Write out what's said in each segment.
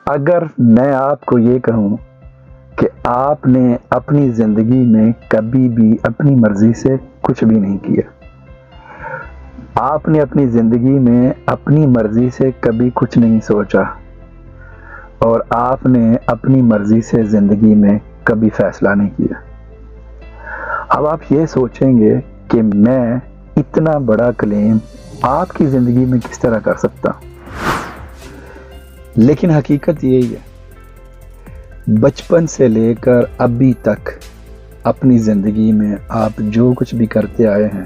اگر میں آپ کو یہ کہوں کہ آپ نے اپنی زندگی میں کبھی بھی اپنی مرضی سے کچھ بھی نہیں کیا، آپ نے اپنی زندگی میں اپنی مرضی سے کبھی کچھ نہیں سوچا، اور آپ نے اپنی مرضی سے زندگی میں کبھی فیصلہ نہیں کیا، اب آپ یہ سوچیں گے کہ میں اتنا بڑا کلیم آپ کی زندگی میں کس طرح کر سکتا ہوں؟ لیکن حقیقت یہی ہے، بچپن سے لے کر ابھی تک اپنی زندگی میں آپ جو کچھ بھی کرتے آئے ہیں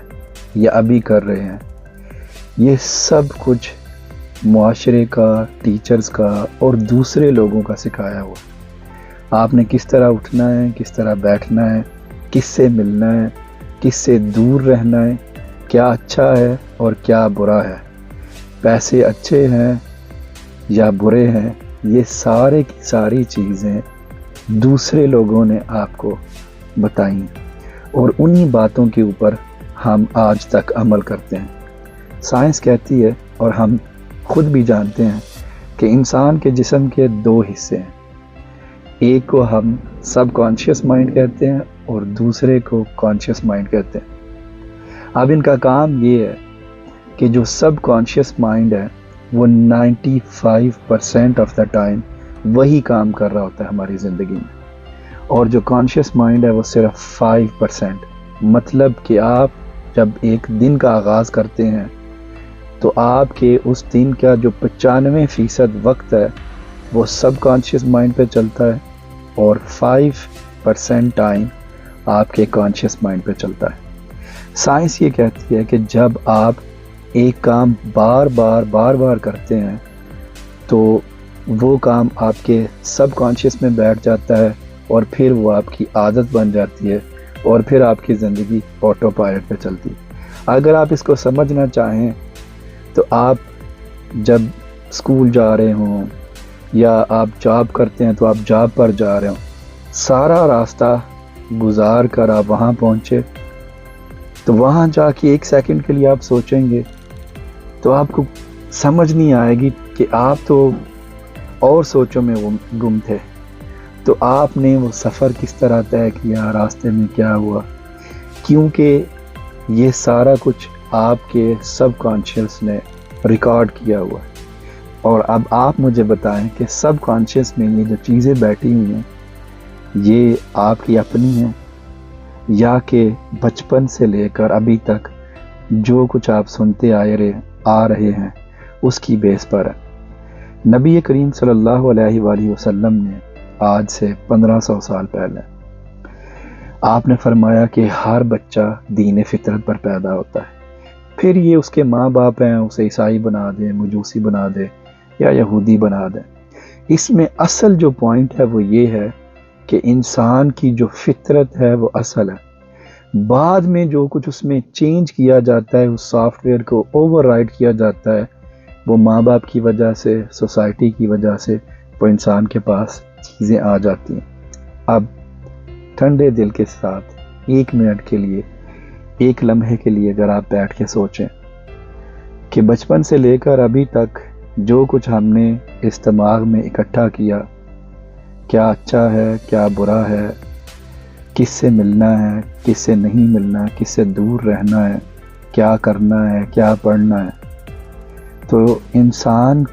یا ابھی کر رہے ہیں، یہ سب کچھ معاشرے کا، ٹیچرز کا اور دوسرے لوگوں کا سکھایا ہوا۔ آپ نے کس طرح اٹھنا ہے، کس طرح بیٹھنا ہے، کس سے ملنا ہے، کس سے دور رہنا ہے، کیا اچھا ہے اور کیا برا ہے، پیسے اچھے ہیں یا برے ہیں، یہ سارے کی ساری چیزیں دوسرے لوگوں نے آپ کو بتائیں، اور انہی باتوں کے اوپر ہم آج تک عمل کرتے ہیں۔ سائنس کہتی ہے اور ہم خود بھی جانتے ہیں کہ انسان کے جسم کے 2 حصے ہیں، ایک کو ہم سب کانشیس مائنڈ کہتے ہیں اور دوسرے کو کانشیس مائنڈ کہتے ہیں۔ اب ان کا کام یہ ہے کہ جو سب کانشیس مائنڈ ہے وہ 95% آف دا ٹائم وہی کام کر رہا ہوتا ہے ہماری زندگی میں، اور جو کانشیس مائنڈ ہے وہ صرف 5%۔ مطلب کہ آپ جب ایک دن کا آغاز کرتے ہیں تو آپ کے اس دن کا جو 95% وقت ہے وہ سب کانشیس مائنڈ پہ چلتا ہے، اور 5% ٹائم آپ کے کانشیس مائنڈ پہ چلتا ہے۔ سائنس یہ کہتی ہے کہ جب آپ ایک کام بار بار کرتے ہیں تو وہ کام آپ کے سب کانشیس میں بیٹھ جاتا ہے، اور پھر وہ آپ کی عادت بن جاتی ہے، اور پھر آپ کی زندگی آٹو پائلٹ پہ چلتی ہے۔ اگر آپ اس کو سمجھنا چاہیں تو آپ جب اسکول جا رہے ہوں یا آپ جاب کرتے ہیں تو آپ جاب پر جا رہے ہوں، سارا راستہ گزار کر آپ وہاں پہنچے تو وہاں جا کے 1 سیکنڈ کے لیے آپ سوچیں گے تو آپ کو سمجھ نہیں آئے گی کہ آپ تو اور سوچوں میں گم تھے، تو آپ نے وہ سفر کس طرح طے کیا، راستے میں کیا ہوا، کیونکہ یہ سارا کچھ آپ کے سب کانشیس نے ریکارڈ کیا ہوا ہے۔ اور اب آپ مجھے بتائیں کہ سب کانشیس میں یہ جو چیزیں بیٹھی ہوئی ہیں یہ آپ کی اپنی ہیں، یا کہ بچپن سے لے کر ابھی تک جو کچھ آپ سنتے آ رہے ہیں اس کی بیس پر ہے۔ نبی کریم صلی اللہ علیہ وآلہ وسلم نے آج سے 1500 سال پہلے آپ نے فرمایا کہ ہر بچہ دین فطرت پر پیدا ہوتا ہے، پھر یہ اس کے ماں باپ ہیں اسے عیسائی بنا دیں، مجوسی بنا دیں یا یہودی بنا دیں۔ اس میں اصل جو پوائنٹ ہے وہ یہ ہے کہ انسان کی جو فطرت ہے وہ اصل ہے، بعد میں جو کچھ اس میں چینج کیا جاتا ہے، اس سافٹ ویئر کو اوور رائڈ کیا جاتا ہے، وہ ماں باپ کی وجہ سے، سوسائٹی کی وجہ سے وہ انسان کے پاس چیزیں آ جاتی ہیں۔ اب ٹھنڈے دل کے ساتھ 1 منٹ کے لیے، 1 لمحے کے لیے اگر آپ بیٹھ کے سوچیں کہ بچپن سے لے کر ابھی تک جو کچھ ہم نے اس دماغ میں اکٹھا کیا، کیا اچھا ہے، کیا برا ہے، کس سے ملنا ہے، کس سے نہیں ملنا، کس سے دور رہنا ہے، کیا کرنا ہے، کیا پڑھنا ہے، تو انسان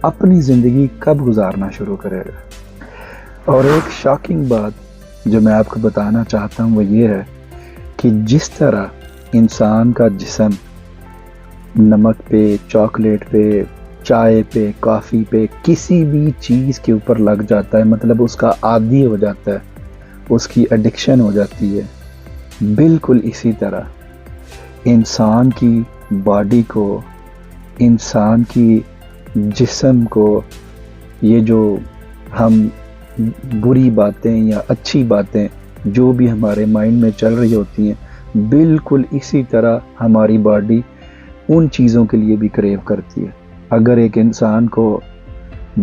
اپنی زندگی کب گزارنا شروع کرے گا؟ اور ایک شاکنگ بات جو میں آپ کو بتانا چاہتا ہوں وہ یہ ہے کہ جس طرح انسان کا جسم نمک پہ، چاکلیٹ پہ، چائے پہ، کافی پہ، کسی بھی چیز کے اوپر لگ جاتا ہے، مطلب اس کا عادی ہو جاتا ہے، اس کی ایڈکشن ہو جاتی ہے، بالکل اسی طرح انسان کی باڈی کو، انسان کی جسم کو، یہ جو ہم بری باتیں یا اچھی باتیں جو بھی ہمارے مائنڈ میں چل رہی ہوتی ہیں، بالکل اسی طرح ہماری باڈی ان چیزوں کے لیے بھی کریو کرتی ہے۔ اگر ایک انسان کو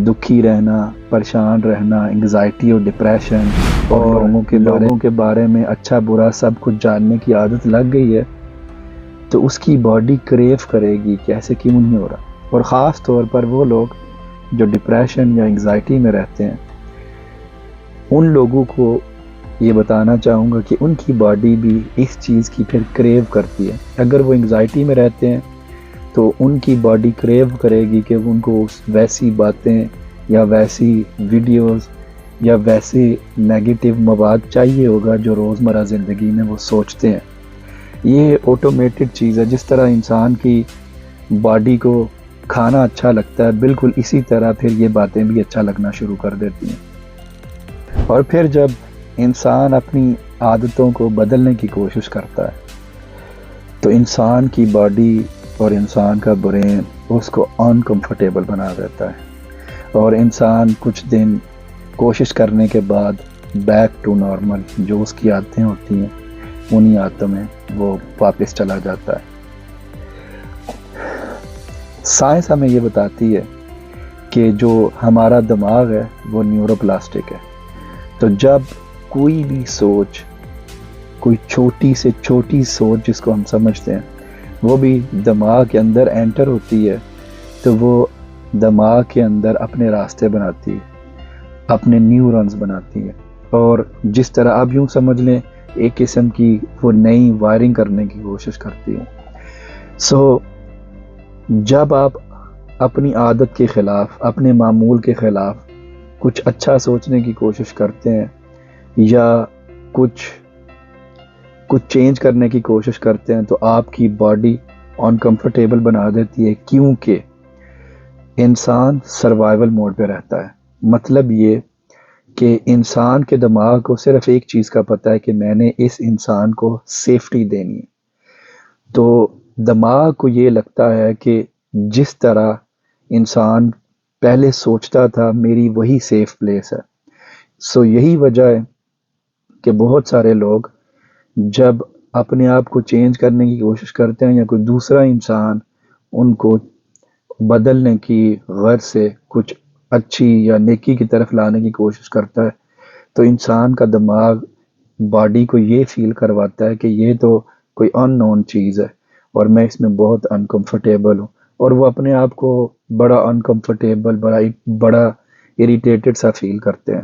دکھی رہنا، پریشان رہنا، انگزائٹی اور ڈپریشن اور لوگوں کے بارے میں اچھا برا سب کچھ جاننے کی عادت لگ گئی ہے تو اس کی باڈی کریو کرے گی کہ ایسے کیوں نہیں ہو رہا۔ اور خاص طور پر وہ لوگ جو ڈپریشن یا انگزائٹی میں رہتے ہیں، ان لوگوں کو یہ بتانا چاہوں گا کہ ان کی باڈی بھی اس چیز کی پھر کریو کرتی ہے۔ اگر وہ انگزائٹی میں رہتے ہیں تو ان کی باڈی کریو کرے گی کہ ان کو ویسی باتیں یا ویسی ویڈیوز یا ویسے نیگیٹو مواد چاہیے ہوگا جو روزمرہ زندگی میں وہ سوچتے ہیں۔ یہ آٹومیٹڈ چیز ہے، جس طرح انسان کی باڈی کو کھانا اچھا لگتا ہے، بالکل اسی طرح پھر یہ باتیں بھی اچھا لگنا شروع کر دیتی ہیں۔ اور پھر جب انسان اپنی عادتوں کو بدلنے کی کوشش کرتا ہے تو انسان کی باڈی اور انسان کا برین اس کو انکمفرٹیبل بنا دیتا ہے، اور انسان کچھ دن کوشش کرنے کے بعد بیک ٹو نارمل جو اس کی عادتیں ہوتی ہیں انہی عادتوں میں وہ واپس چلا جاتا ہے۔ سائنس ہمیں یہ بتاتی ہے کہ جو ہمارا دماغ ہے وہ نیورو پلاسٹک ہے، تو جب کوئی بھی سوچ، کوئی چھوٹی سے چھوٹی سوچ جس کو ہم سمجھتے ہیں وہ بھی دماغ کے اندر انٹر ہوتی ہے تو وہ دماغ کے اندر اپنے راستے بناتی ہے، اپنے نیورونز بناتی ہے، اور جس طرح آپ یوں سمجھ لیں ایک قسم کی وہ نئی وائرنگ کرنے کی کوشش کرتی ہے۔ سو جب آپ اپنی عادت کے خلاف، اپنے معمول کے خلاف کچھ اچھا سوچنے کی کوشش کرتے ہیں یا کچھ چینج کرنے کی کوشش کرتے ہیں تو آپ کی باڈی انکمفرٹیبل بنا دیتی ہے، کیونکہ انسان سروائیول موڈ پہ رہتا ہے۔ مطلب یہ کہ انسان کے دماغ کو صرف ایک چیز کا پتہ ہے کہ میں نے اس انسان کو سیفٹی دینی ہے، تو دماغ کو یہ لگتا ہے کہ جس طرح انسان پہلے سوچتا تھا میری وہی سیف پلیس ہے۔ سو یہی وجہ ہے کہ بہت سارے لوگ جب اپنے آپ کو چینج کرنے کی کوشش کرتے ہیں یا کوئی دوسرا انسان ان کو بدلنے کی غرض سے کچھ اچھی یا نیکی کی طرف لانے کی کوشش کرتا ہے تو انسان کا دماغ باڈی کو یہ فیل کرواتا ہے کہ یہ تو کوئی ان نون چیز ہے اور میں اس میں بہت انکمفرٹیبل ہوں، اور وہ اپنے آپ کو بڑا انکمفرٹیبل، بڑا اریٹیٹڈ سا فیل کرتے ہیں۔